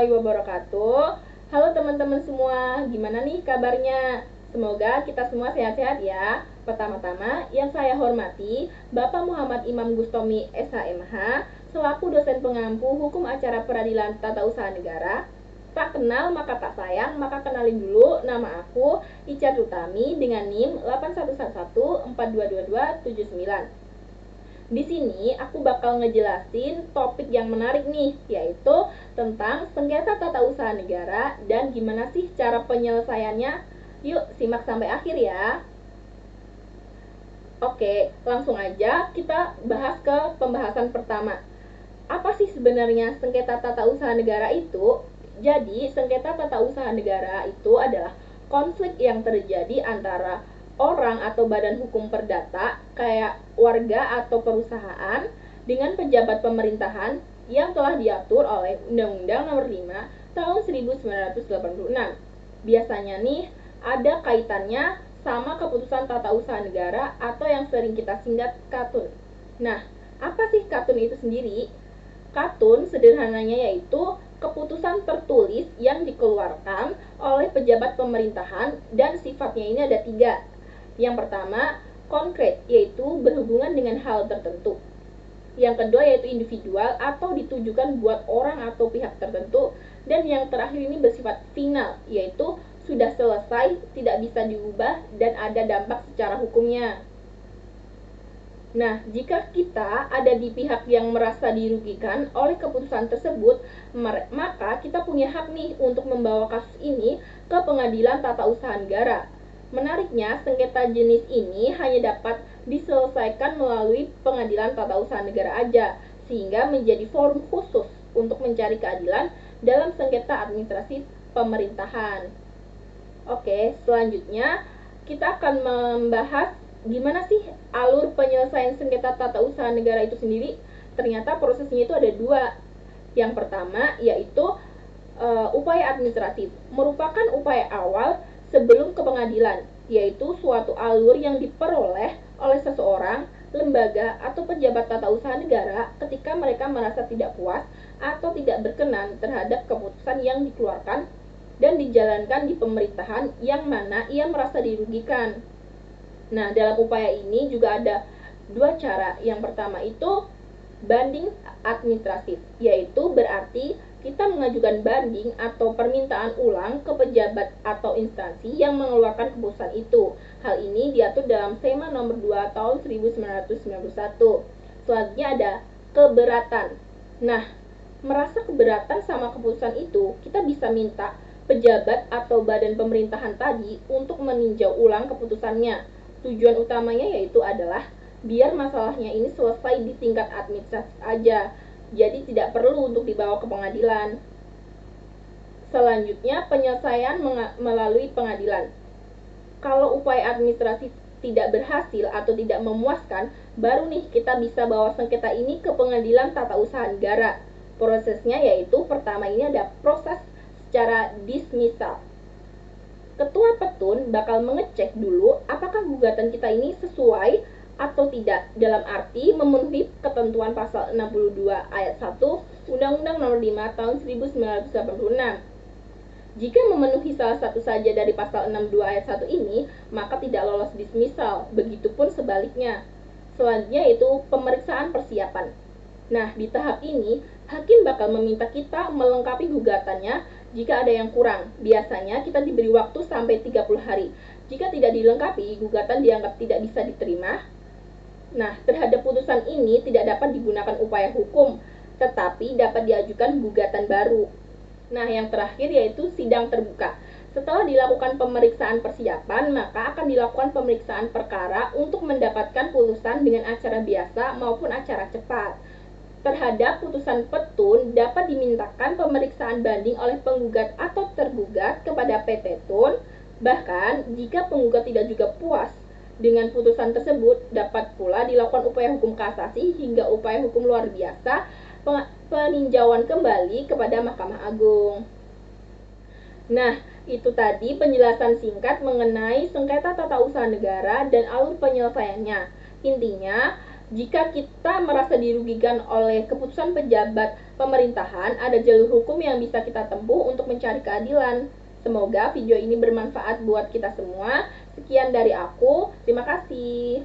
warahmatullahi wabarakatuh. Halo teman-teman semua, gimana nih kabarnya? Semoga kita semua sehat-sehat ya. Pertama-tama, yang saya hormati Bapak Muhammad Imam Gustomi SHMH, selaku dosen pengampu Hukum Acara Peradilan Tata Usaha Negara. Tak kenal maka tak sayang, maka kenalin dulu, nama aku Ica Utami dengan NIM 8111422279. Di sini aku bakal ngejelasin topik yang menarik nih, yaitu tentang sengketa tata usaha negara dan gimana sih cara penyelesaiannya. Yuk, simak sampai akhir ya. Oke, langsung aja kita bahas ke pembahasan pertama. Apa sih sebenarnya sengketa tata usaha negara itu? Jadi, sengketa tata usaha negara itu adalah konflik yang terjadi antara orang atau badan hukum perdata kayak warga atau perusahaan dengan pejabat pemerintahan yang telah diatur oleh Undang-Undang Nomor 5 Tahun 1986. Biasanya nih ada kaitannya sama keputusan tata usaha negara atau yang sering kita singkat KATUN. Nah, apa sih KATUN itu sendiri? KATUN sederhananya yaitu keputusan tertulis yang dikeluarkan oleh pejabat pemerintahan dan sifatnya ini ada 3. Yang pertama, konkret, yaitu berhubungan dengan hal tertentu. Yang kedua yaitu individual atau ditujukan buat orang atau pihak tertentu. Dan yang terakhir ini bersifat final, yaitu sudah selesai, tidak bisa diubah, dan ada dampak secara hukumnya. Nah, jika kita ada di pihak yang merasa dirugikan oleh keputusan tersebut, maka kita punya hak nih untuk membawa kasus ini ke pengadilan tata usaha negara. Menariknya, sengketa jenis ini hanya dapat diselesaikan melalui pengadilan tata usaha negara aja, sehingga menjadi forum khusus untuk mencari keadilan dalam sengketa administrasi pemerintahan. Oke, selanjutnya kita akan membahas gimana sih alur penyelesaian sengketa tata usaha negara itu sendiri. Ternyata prosesnya itu ada 2. Yang pertama yaitu upaya administratif, merupakan upaya awal sebelum ke pengadilan, yaitu suatu alur yang diperoleh oleh seseorang, lembaga, atau pejabat tata usaha negara ketika mereka merasa tidak puas atau tidak berkenan terhadap keputusan yang dikeluarkan dan dijalankan di pemerintahan yang mana ia merasa dirugikan. Nah, dalam upaya ini juga ada 2 cara. Yang pertama itu banding administratif, yaitu berarti kita mengajukan banding atau permintaan ulang ke pejabat atau instansi yang mengeluarkan keputusan itu. Hal ini diatur dalam SEMA nomor 2 tahun 1991. Selanjutnya ada keberatan. Nah, merasa keberatan sama keputusan itu, kita bisa minta pejabat atau badan pemerintahan tadi untuk meninjau ulang keputusannya. Tujuan utamanya yaitu adalah biar masalahnya ini selesai di tingkat administratif aja, jadi tidak perlu untuk dibawa ke pengadilan. Selanjutnya, penyelesaian melalui pengadilan. Kalau upaya administratif tidak berhasil atau tidak memuaskan, baru nih kita bisa bawa sengketa ini ke pengadilan tata usaha negara. Prosesnya yaitu pertama ini ada proses secara dismissal. Ketua Petun bakal mengecek dulu apakah gugatan kita ini sesuai atau tidak, dalam arti memenuhi ketentuan pasal 62 ayat 1 Undang-Undang Nomor 5 Tahun 1986. Jika memenuhi salah satu saja dari pasal 62 ayat 1 ini, maka tidak lolos dismissal, begitupun sebaliknya. Selanjutnya yaitu pemeriksaan persiapan. Nah, di tahap ini, hakim bakal meminta kita melengkapi gugatannya jika ada yang kurang. Biasanya kita diberi waktu sampai 30 hari. Jika tidak dilengkapi, gugatan dianggap tidak bisa diterima. Nah, terhadap putusan ini tidak dapat digunakan upaya hukum, tetapi dapat diajukan gugatan baru. Nah, yang terakhir yaitu sidang terbuka. Setelah dilakukan pemeriksaan persiapan, maka akan dilakukan pemeriksaan perkara untuk mendapatkan putusan dengan acara biasa maupun acara cepat. Terhadap putusan petun dapat dimintakan pemeriksaan banding oleh penggugat atau tergugat kepada PT Tun. Bahkan, jika penggugat tidak juga puas dengan putusan tersebut, dapat pula dilakukan upaya hukum kasasi hingga upaya hukum luar biasa peninjauan kembali kepada Mahkamah Agung. Nah, itu tadi penjelasan singkat mengenai sengketa tata usaha negara dan alur penyelesaiannya. Intinya, Jika kita merasa dirugikan oleh keputusan pejabat pemerintahan, ada jalur hukum yang bisa kita tempuh untuk mencari keadilan. Semoga video ini bermanfaat buat kita semua. Sekian dari aku, terima kasih.